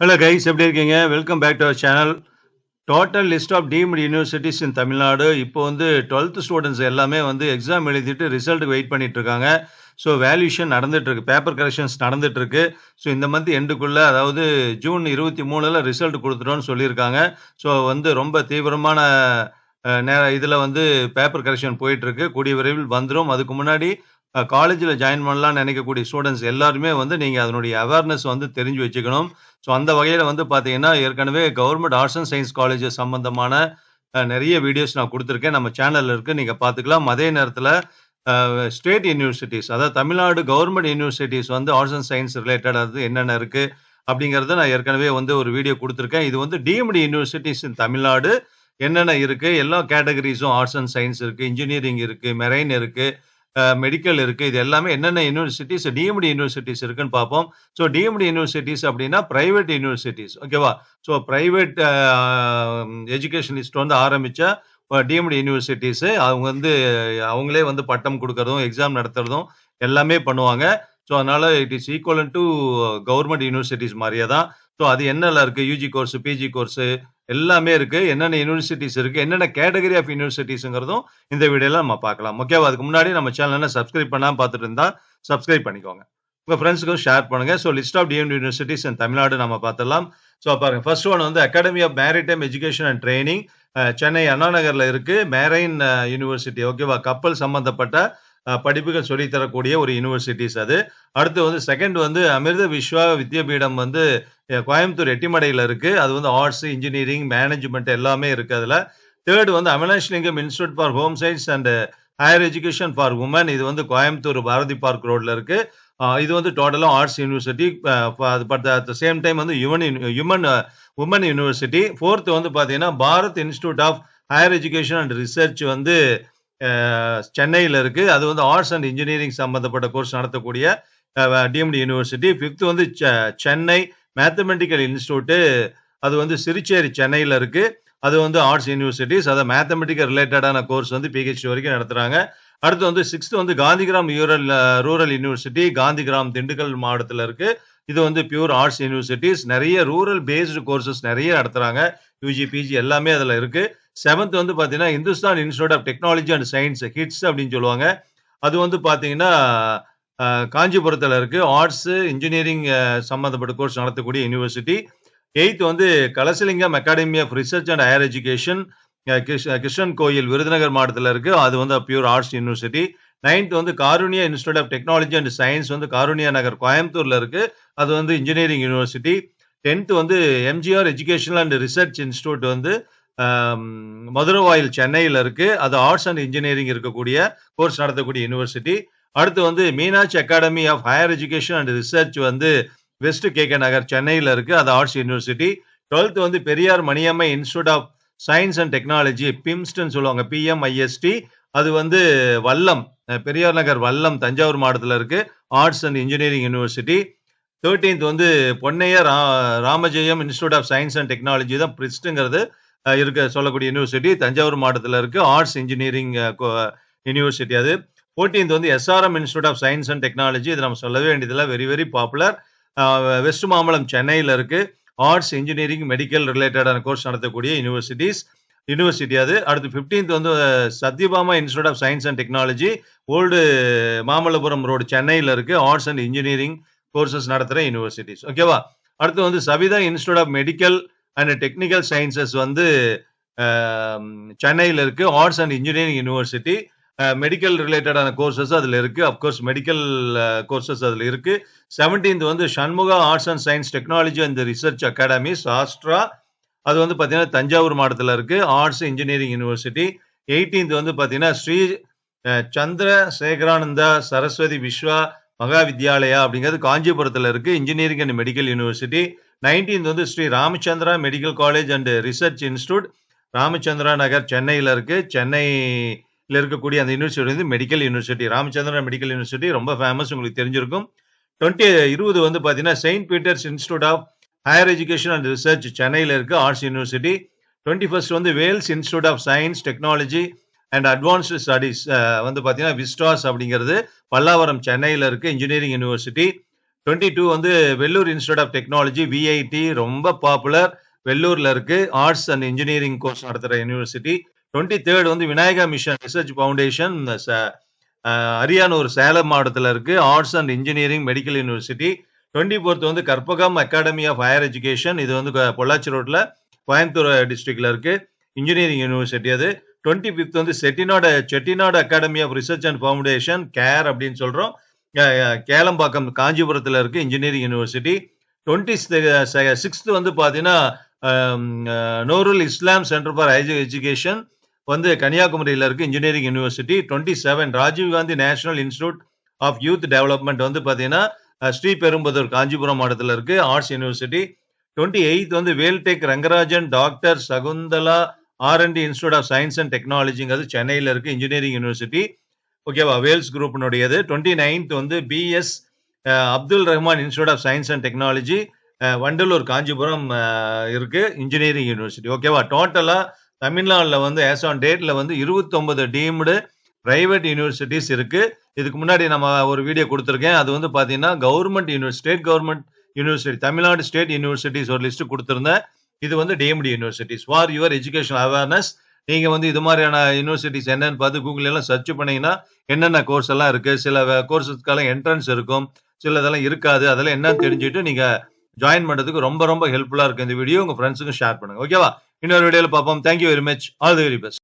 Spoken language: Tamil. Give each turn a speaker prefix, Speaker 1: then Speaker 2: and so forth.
Speaker 1: Hello guys, எப்படி இருக்கீங்க? Welcome back to our channel. Total list of deemed universities in Tamil Nadu. இப்போ வந்து 12th ஸ்டூடண்ட்ஸ் எல்லாமே வந்து எக்ஸாம் எழுதிட்டு ரிசல்ட்டுக்கு வெயிட் பண்ணிட்டு இருக்காங்க. ஸோ வேல்யூஷன் நடந்துட்டு இருக்கு. பேப்பர் கரெக்ஷன்ஸ் நடந்துட்டு இருக்கு. ஸோ இந்த மந்த் எண்டுக்குள்ள அதாவது ஜூன் 23ல ரிசல்ட் குடுத்துருவோம்னு சொல்லியிருக்காங்க. ஸோ வந்து ரொம்ப தீவிரமான இதுல வந்து பேப்பர் கரெக்ஷன் போயிட்டு இருக்கு. கூடிய விரைவில் வந்துரும். அதுக்கு முன்னாடி காலேஜ்ல ஜாயின் பண்ணலாம்னு நினைக்கக்கூடிய ஸ்டூடண்ட்ஸ் எல்லாருமே வந்து நீங்க அதனுடைய அவேர்னஸ் வந்து தெரிஞ்சு வச்சுக்கணும். ஸோ அந்த வகையில வந்து பார்த்தீங்கன்னா, ஏற்கனவே government arts and science colleges சம்பந்தமான நெறைய வீடியோஸ் நான் குடுத்துருக்கேன். நம்ம சேனல்ல இருக்கு. நீங்க பார்த்துக்கலாம். அதே நேரத்தில ஸ்டேட் யூனிவர்சிட்டீஸ் அதாவது தமிழ்நாடு கவர்மெண்ட் யூனிவர்சிட்டீஸ் வந்து ஆர்ட்ஸ் அண்ட் சயன்ஸ் ரிலேட்டட் அது என்னென்ன இருக்கு? அப்படிங்கிறத நான் ஏற்கனவே வந்து ஒரு வீடியோ குடுத்துருக்கேன். இது வந்து டீம்டு யூனிவர்சிட்டீஸ் இன் தமிழ்நாடு என்னென்ன இருக்கு? எல்லா கேட்டகரீஸும் ஆர்ட்ஸ் அண்ட் சயன்ஸ் இருக்கு, இன்ஜினியரிங் இருக்கு, மெரைன் இருக்கு, மெடிக்கல் இருக்கு. இது எல்லாமே என்னென்ன யூனிவர்சிட்டீஸ் டீம்டு யூனிவர்சிட்டீஸ் இருக்குன்னு பார்ப்போம். ஸோ டீம்டு யூனிவர்சிட்டீஸ் அப்படின்னா பிரைவேட் யூனிவர்சிட்டீஸ் ஓகேவா? ஸோ பிரைவேட் எஜுகேஷனிஸ்ட் வந்து ஆரம்பிச்ச டீம்டு யூனிவர்சிட்டீஸ் அவங்க வந்து அவங்களே வந்து பட்டம் குடுக்கறதும், எக்ஸாம் நடத்துறதும் எல்லாமே பண்ணுவாங்க. ஸோ அதனால it is equivalent to government universities மாரியே தான். ஸோ அது என்னலாம் இருக்கு? யுஜி கோர்ஸ், பிஜி கோர்ஸ் எல்லாமே இருக்கு. என்னென்ன யூனிவர்சிட்டீஸ் இருக்கு? என்னென்ன கேட்டகரி ஆஃப் யூனிவர்சிட்டீஸ்ங்கிறதும் இந்த வீடியோல நம்ம பார்க்கலாம். ஓகேவா? அதுக்கு முன்னாடி நம்ம சேனல சப்ஸ்கிரைப் பண்ணாம பார்த்துட்டு இருந்தா சப்ஸ்கிரைப் பண்ணிக்கோங்க. உங்க ஃபிரெண்ட்ஸ்க்கும் ஷேர் பண்ணுங்க. So list of deemed universities in Tamil Nadu நம்ம பார்த்துடலாம். ஸோ பாருங்க ஃபர்ஸ்ட் ஒன் வந்து academy of maritime education and training Chennai Anna நகர்ல இருக்கு. மேரைன் யூனிவர்சிட்டி ஓகேவா? கப்பல் சம்பந்தப்பட்ட படிப்புகள் சொல்லி தரக்கூடிய ஒரு யூனிவர்சிட்டீஸ் அது. அடுத்து வந்து செகண்ட் வந்து அமிர்த விஸ்வா வித்யாபீடம் வந்து கோயம்புத்தூர் எட்டிமடையில இருக்கு. அது வந்து ஆர்ட்ஸ், இன்ஜினியரிங், மேனேஜ்மென்ட் எல்லாமே இருக்கு அதுல. தேர்ட் வந்து Avinashilingam institute for home science and higher education for women. இது வந்து கோயம்புத்தூர் பாரதி பார்க் ரோட்ல இருக்கு. இது வந்து டோட்டலா arts university. But at the same time வந்து வுமன் யூனிவர்சிட்டி. ஃபோர்த் வந்து பார்த்தீங்கன்னா, Bharat institute of higher education and research வந்து சென்னையில இருக்கு. அது வந்து ஆர்ட்ஸ் அண்ட் இன்ஜினியரிங் சம்பந்தப்பட்ட கோர்ஸ் நடத்தக்கூடிய டீம்டு யூனிவர்சிட்டி. ஃபிஃப்த் வந்து சென்னை மேத்தமெட்டிக்கல் இன்ஸ்டிடியூட். அது வந்து சிறுச்சேரி சென்னையில இருக்கு. அது வந்து ஆர்ட்ஸ் யூனிவர்சிட்டீஸ். அதாவது மேத்தமெட்டிக்கல் ரிலேட்டடான கோர்ஸ் வந்து பிஹெச்டி வரைக்கும் நடத்துறாங்க. அடுத்து வந்து சிக்ஸ்த் வந்து காந்திகிராம் ரூரல் யூனிவர்சிட்டி. காந்திகிராம் திண்டுக்கல் மாவட்டத்துல இருக்கு. இது வந்து பியூர் ஆர்ட்ஸ் யூனிவர்சிட்டீஸ். நெறைய ரூரல் பேஸ்டு கோர்சஸ் நெறைய நடத்துறாங்க. யுஜி, பிஜி எல்லாமே அதுல இருக்கு. செவன்த் வந்து பார்த்தீங்கன்னா, Hindustan institute of technology and science HITS அப்படின்னு சொல்லுவாங்க. அது வந்து பார்த்தீங்கன்னா, காஞ்சிபுரத்துல இருக்கு. ஆர்ட்ஸ், இன்ஜினியரிங் சம்பந்தப்பட்ட கோர்ஸ் நடத்தக்கூடிய யூனிவர்சிட்டி. எய்த் வந்து Kalasalingam academy of research and higher education Krishnan Koil Virudhunagar மாவட்டத்துல இருக்கு. அது வந்து பியூர் ஆர்ட்ஸ் யூனிவர்சிட்டி. நைன்த் வந்து Karunya institute of technology and science வந்து காருண்யா நகர் கோயம்புத்தூர்ல இருக்கு. அது வந்து இன்ஜினியரிங் யூனிவர்சிட்டி. 10th வந்து MGR educational and research institute வந்து மதுரவாயில் சென்னையில இருக்கு. அது ஆர்ட்ஸ் அண்ட் இன்ஜினியரிங் இருக்கக்கூடிய கோர்ஸ் நடத்தக்கூடிய யூனிவர்சிட்டி. அடுத்து வந்து Meenakshi academy of higher education and research வந்து வெஸ்ட் கேகே நகர் சென்னையில இருக்கு. அது ஆர்ட்ஸ் யூனிவர்சிட்டி. 12th வந்து Periyar Maniammai institute of science and technology பிம்ஸ்ட்ன்னு சொல்லுவாங்க. பிஎம்ஐஎஸ்டி. அது வந்து வல்லம் பெரியார் நகர் வல்லம் தஞ்சாவூர் மாவட்டத்துல இருக்கு. Arts and engineering university. 13th வந்து Ponnaiyah Ramajayam institute of science and technology தான் பிரிஸ்ட்ங்கிறது இருக்க சொல்லக்கூடிய யூனிவர்சிட்டி. தஞ்சாவூர் மாவட்டத்துல இருக்கு. ஆர்ட்ஸ் இன்ஜினியரிங் யூனிவர்சிட்டி அது. 14th வந்து SRM institute of science and technology. இது நம்ம சொல்லவே வேண்டியதில்ல. Very very popular. West Mambalam சென்னையில இருக்கு. ஆர்ட்ஸ், இன்ஜினியரிங், மெடிக்கல் ரிலேட்டடான கோர்ஸ் நடத்தக்கூடிய யூனிவர்சிட்டி அது. அடுத்து 15th வந்து Sathyabama institute of science and technology old Mamallapuram road சென்னையில இருக்கு. ஆர்ட்ஸ் அண்ட் இன்ஜினியரிங் கோர்சஸ் நடத்துற யூனிவர்சிட்டிஸ் ஓகேவா? அடுத்து வந்து Saveetha institute of medical and technical sciences வந்து சென்னையில இருக்கு. Arts and engineering university. Medical ரிலேட்டடான கோர்சஸ் அதுல இருக்கு. அப்கோர்ஸ் மெடிக்கல் கோர்சஸ் அதுல இருக்கு. 17th வந்து Shanmugha arts and science technology and research academy SASTRA. அது வந்து பார்த்தீங்கன்னா தஞ்சாவூர் மாவட்டத்துல இருக்கு. Arts engineering university. 18th வந்து பார்த்தீங்கன்னா ஸ்ரீ சந்திரசேகரானந்தா சரஸ்வதி விஸ்வா மகா வித்யாலயா அப்படிங்கிறது காஞ்சிபுரத்துல இருக்கு. Engineering and medical university. 19th வந்து Sri Ramachandra medical college and research institute Ramachandra Nagar சென்னையில இருக்கு. சென்னையில இருக்கக்கூடிய அந்த யூனிவர்சிட்டி வந்து medical university. Ramachandra medical university ரொம்ப ஃபேமஸ், உங்களுக்கு தெரிஞ்சிருக்கும். 20 வந்து பார்த்தீங்கன்னா Saint Peter's institute of higher education and research சென்னையில இருக்கு. Arts university. 21st வந்து Vels institute of science technology and advanced studies வந்து பார்த்தீங்கன்னா விஸ்டாஸ் அப்படிங்கிறது பல்லாவரம் சென்னையில இருக்கு. Engineering university. 22 வந்து Vellore institute of technology VIT ரொம்ப பாப்புலர். வெள்ளூர்ல இருக்கு. ஆர்ட்ஸ் அண்ட் இன்ஜினியரிங் கோர்ஸ் நடத்துற யூனிவர்சிட்டி. 23 வந்து Vinayaka mission research foundation Ariyanur Salem மாவட்டத்துல இருக்கு. Arts and engineering medical university. 24th வந்து Karpagam academy of higher education. இது வந்து பொள்ளாச்சி ரோட்ல கோயம்புத்தூர் டிஸ்ட்ரிக்ட்ல இருக்கு. இன்ஜினியரிங் யூனிவர்சிட்டி அது. 25th வந்து Chettinad academy of research and foundation care அப்படின்னு சொல்றோம். கேளம்பாக்கம் காஞ்சிபுரத்துல இருக்கு இன்ஜினியரிங் யூனிவர்சிட்டி. 26th வந்து பாத்தீங்கன்னா Noorul Islam centre for higher education வந்து கன்னியாகுமரியில இருக்கு engineering university. 27 Rajiv Gandhi national institute of youth development வந்து பாத்தீங்கன்னா ஸ்ரீபெரும்புதூர் காஞ்சிபுரம் மாவட்டத்தில் இருக்கு ஆர்ட்ஸ் யூனிவர்சிட்டி. 28th வந்து Vel Tech Rangarajan doctor Sakunthala R and D institute of science and டெக்னாலஜிங்கிறது சென்னையில இருக்கு இன்ஜினியரிங் யூனிவர்சிட்டி. ஓகேவா, வேல்ஸ் குரூப்னுடையது. 29th வந்து BS Abdul Rahman institute of science and technology Vandalur Kanchipuram இருக்கு இன்ஜினியரிங் யூனிவர்சிட்டி. ஓகேவா, டோட்டலா தமிழ்நாடுல வந்து ஆஸ் ஆன் டேட்ல வந்து 29 டீம்டு பிரைவேட் யூனிவர்சிட்டிஸ் இருக்கு. இதுக்கு முன்னாடி நம்ம ஒரு வீடியோ கொடுத்துருக்கேன். அது வந்து பாத்தீங்கன்னா government university, state government university, Tamil Nadu state universities ஒரு லிஸ்ட் கொடுத்திருந்தேன். இது வந்து deemed universities for your educational awareness. நீங்க வந்து இது மாதிரியான யூனிவர்சிட்டிஸ் என்னன்னு பார்த்து கூகுள் எல்லாம் சர்ச் பண்ணீங்கன்னா என்னென்ன கோர்ஸ் எல்லாம் இருக்கு, சில கோர்ஸுக்கெல்லாம் என்ட்ரன்ஸ் இருக்கும், சில இதெல்லாம் இருக்காது. அதெல்லாம் என்னன்னு தெரிஞ்சுட்டு நீங்க ஜாயின் பண்றதுக்கு ரொம்ப ரொம்ப ஹெல்ப்ஃபுல்லா இருக்கு இந்த வீடியோ. உங்க ஃப்ரெண்ட்ஸுக்கும் ஷேர் பண்ணுங்க. ஓகேவா, இன்னொரு வீடியோல பார்ப்போம். Thank you very much. All the very best.